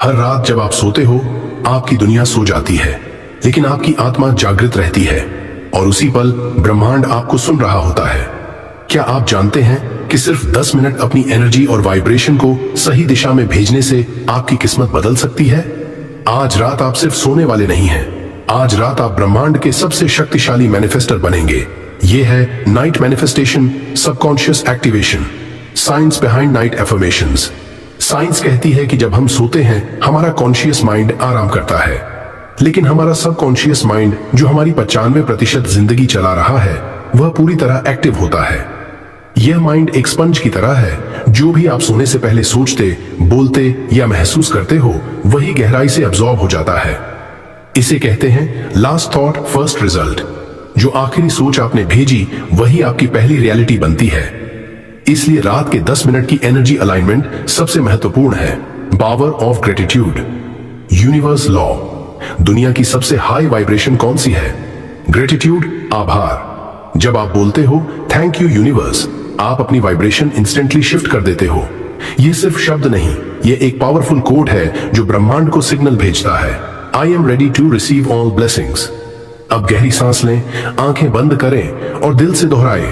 हर रात जब आप सोते हो, आपकी दुनिया सो जाती है, लेकिन आपकी आत्मा जागृत रहती है और उसी पल ब्रह्मांड आपको सुन रहा होता है। क्या आप जानते हैं कि सिर्फ 10 मिनट अपनी एनर्जी और वाइब्रेशन को सही दिशा में भेजने से आपकी किस्मत बदल सकती है? आज रात आप सिर्फ सोने वाले नहीं हैं। आज रात आप ब्रह्मांड के सबसे शक्तिशाली मैनिफेस्टर बनेंगे। ये है night manifestation subconscious activation, science behind night affirmations. Science कहती है कि जब हम सोते हैं हमारा कॉन्शियस माइंड आराम करता है, लेकिन हमारा सबकॉन्शियस माइंड जो हमारी 95% जिंदगी चला रहा है वह पूरी तरह एक्टिव होता है। यह माइंड एक स्पंज की तरह है, जो भी आप सोने से पहले सोचते, बोलते या महसूस करते हो वही गहराई से अब्सॉर्ब हो जाता है। इसे कहते हैं लास्ट थॉट फर्स्ट रिजल्ट। जो आखिरी सोच आपने भेजी वही आपकी पहली रियलिटी बनती है। इसलिए रात के 10 मिनट की एनर्जी अलाइनमेंट सबसे महत्वपूर्ण है। Power of gratitude, universe law. दुनिया की सबसे हाई वाइब्रेशन कौन सी है? ग्रेटिट्यूड, आभार। जब आप बोलते हो थैंक यू यूनिवर्स, आप अपनी वाइब्रेशन इंस्टेंटली शिफ्ट कर देते हो। यह सिर्फ शब्द नहीं, यह एक पावरफुल कोड है जो ब्रह्मांड को सिग्नल भेजता है, I am ready to receive all blessings. अब गहरी सांस लें, आंखें बंद करें और दिल से दोहराए,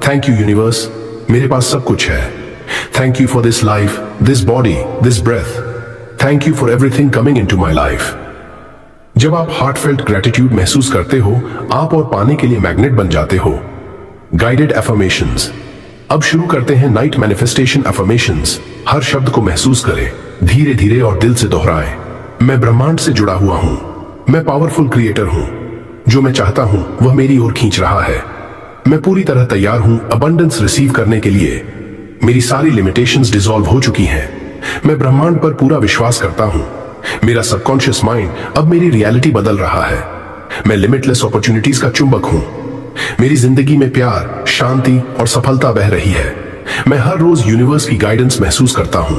थैंक यू यूनिवर्स, मेरे पास सब कुछ है। Thank you for this life, this body, this breath. Thank you for everything coming into my life. जब आप हार्टफेल्ट ग्रेटिट्यूड महसूस करते हो, आप और पाने के लिए मैग्नेट बन जाते हो। Guided affirmations. अब शुरू करते हैं नाइट मैनिफेस्टेशन अफर्मेशंस। हर शब्द को महसूस करें, धीरे धीरे और दिल से दोहराएं। मैं ब्रह्मांड से जुड़ा हुआ हूं, मैं पावरफुल क्रिएटर हूं, जो मैं चाहता हूं वह मेरी ओर खींच रहा है। मैं पूरी तरह तैयार हूं अबंडेंस रिसीव करने के लिए। मेरी सारी लिमिटेशंस डिसॉल्व हो चुकी हैं। मैं ब्रह्मांड पर पूरा विश्वास करता हूं। मेरा सबकॉन्शियस माइंड अब मेरी रियलिटी बदल रहा है। मैं लिमिटलेस अपॉर्चुनिटीज का चुंबक हूं। मेरी जिंदगी में प्यार, शांति और सफलता बह रही है। मैं हर रोज यूनिवर्स की गाइडेंस महसूस करता हूं।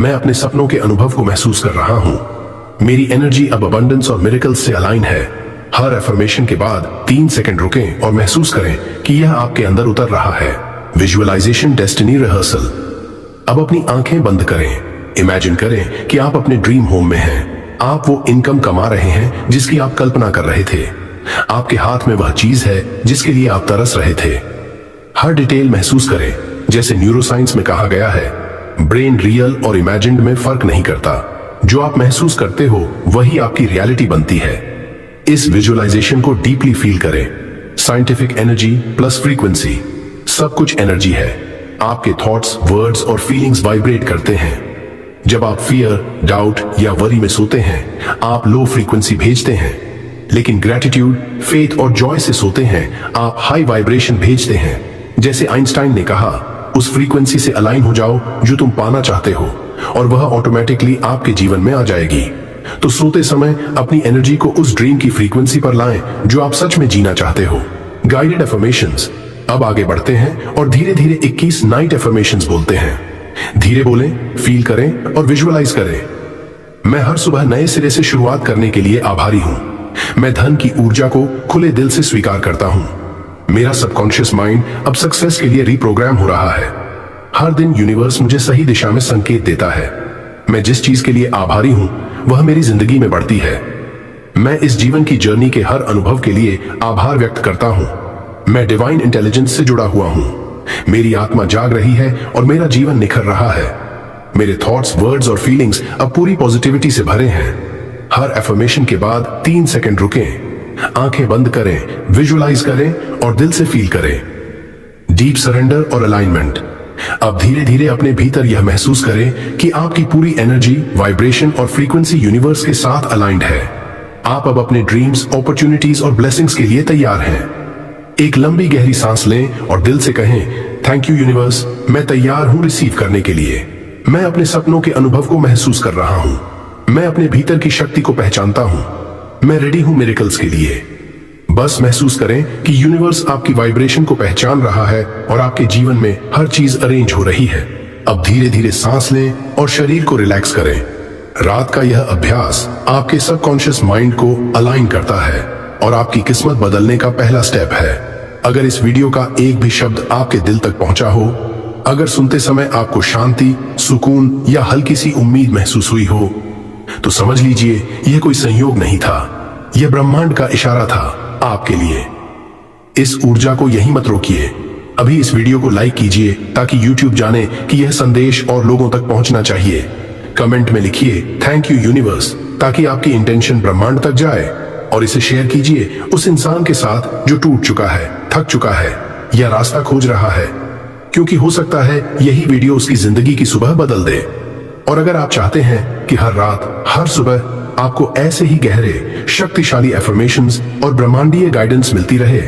मैं अपने सपनों के अनुभव को महसूस कर रहा हूं। मेरी एनर्जी अब अबंडेंस और मिरेकल्स से अलाइन है। हर एफर्मेशन के बाद 3 सेकंड रुकें और महसूस करें कि यह आपके अंदर उतर रहा है। Visualisation destiny rehearsal. अब अपनी आंखें बंद करें। इमेजिन करें कि आप अपने ड्रीम होम में हैं। आप वो इनकम कमा रहे हैं जिसकी आप कल्पना कर रहे थे। आपके हाथ में वह चीज है जिसके लिए आप तरस रहे थे। हर डिटेल महसूस करें। जैसे न्यूरोसाइंस में कहा गया है, ब्रेन रियल और इमेजिन्ड में फर्क नहीं करता। जो आप महसूस करते हो वही आपकी रियलिटी बनती है। इस विजुअलाइजेशन को डीपली फील करें। Scientific energy plus frequency. सब कुछ एनर्जी है। आपके थॉट्स, वर्ड्स और फीलिंग्स वाइब्रेट करते हैं। जब आप फियर, डाउट या वरी में सोते हैं, आप लो फ्रीक्वेंसी भेजते हैं। लेकिन ग्रेटिट्यूड, फेथ और जॉय से सोते हैं, आप हाई वाइब्रेशन भेजते हैं। जैसे आइंस्टाइन ने कहा, उस फ्रीक्वेंसी से अलाइन हो जाओ जो तुम पाना चाहते हो और वह ऑटोमेटिकली आपके जीवन में आ जाएगी। तो सोते समय अपनी एनर्जी को उस ड्रीम की फ्रीक्वेंसी पर लाएं जो आप सच में जीना चाहते हो। Guided affirmations. अब आगे बढ़ते हैं और धीरे धीरे 21 नाइट अफर्मेशंस बोलते हैं। धीरे बोलें, फील करें और विजुअलाइज करें। मैं हर सुबह नए सिरे से शुरुआत करने के लिए आभारी हूं। मैं धन की ऊर्जा को खुले दिल से स्वीकार करता हूं। मेरा सबकॉन्शियस माइंड अब सक्सेस के लिए रीप्रोग्राम हो रहा है। हर दिन यूनिवर्स मुझे सही दिशा में संकेत देता है। मैं जिस चीज के लिए आभारी हूं वह मेरी जिंदगी में बढ़ती है। मैं इस जीवन की जर्नी के हर अनुभव के लिए आभार व्यक्त करता हूं। मैं डिवाइन इंटेलिजेंस से जुड़ा हुआ हूं। मेरी आत्मा जाग रही है और मेरा जीवन निखर रहा है। मेरे थॉट्स, वर्ड्स और फीलिंग्स अब पूरी पॉजिटिविटी से भरे हैं। हर एफर्मेशन के बाद 3 सेकंड रुकें, आंखें बंद करें, विजुअलाइज करें और दिल से फील करें। डीप सरेंडर और अलाइनमेंट। अब धीरे धीरे अपने भीतर यह महसूस करें कि आपकी पूरी एनर्जी, वाइब्रेशन और फ्रीक्वेंसी यूनिवर्स के साथ अलाइंड है। आप अब अपने ड्रीम्स, अपॉर्चुनिटीज और ब्लेसिंग्स के लिए तैयार हैं। एक लंबी गहरी सांस लें और दिल से कहें, थैंक यू यूनिवर्स, मैं तैयार हूं रिसीव करने के लिए। मैं अपने सपनों के अनुभव को महसूस कर रहा हूं। मैं अपने भीतर की शक्ति को पहचानता हूं। मैं रेडी हूं मिरेकल्स के लिए। बस महसूस करें कि यूनिवर्स आपकी वाइब्रेशन को पहचान रहा है और आपके जीवन में हर चीज अरेंज हो रही है। अब धीरे धीरे सांस लें और शरीर को रिलैक्स करें। रात का यह अभ्यास आपके सबकॉन्शियस माइंड को अलाइन करता है और आपकी किस्मत बदलने का पहला स्टेप है। अगर इस वीडियो का एक भी शब्द आपके दिल तक पहुंचा हो अगर सुनते समय आपको शांति, सुकून या हल्की सी उम्मीद महसूस हुई हो तो समझ लीजिए यह कोई संयोग नहीं था, यह ब्रह्मांड का इशारा था आपके लिए। इस ऊर्जा को यहीं मत रोकिए। अभी इस वीडियो को लाइक कीजिए ताकि YouTube जाने कि यह संदेश और लोगों तक पहुंचना चाहिए। कमेंट में लिखिए थैंक यू यूनिवर्स, ताकि आपकी इंटेंशन ब्रह्मांड तक जाए। और इसे शेयर कीजिए उस इंसान के साथ जो टूट चुका है, थक चुका है या रास्ता खोज रहा है, क्योंकि हो सकता है यही वीडियो उसकी जिंदगी की सुबह बदल दे। और अगर आप चाहते हैं कि हर रात, हर सुबह आपको ऐसे ही गहरे, शक्तिशाली एफर्मेशंस और ब्रह्मांडीय गाइडेंस मिलती रहे,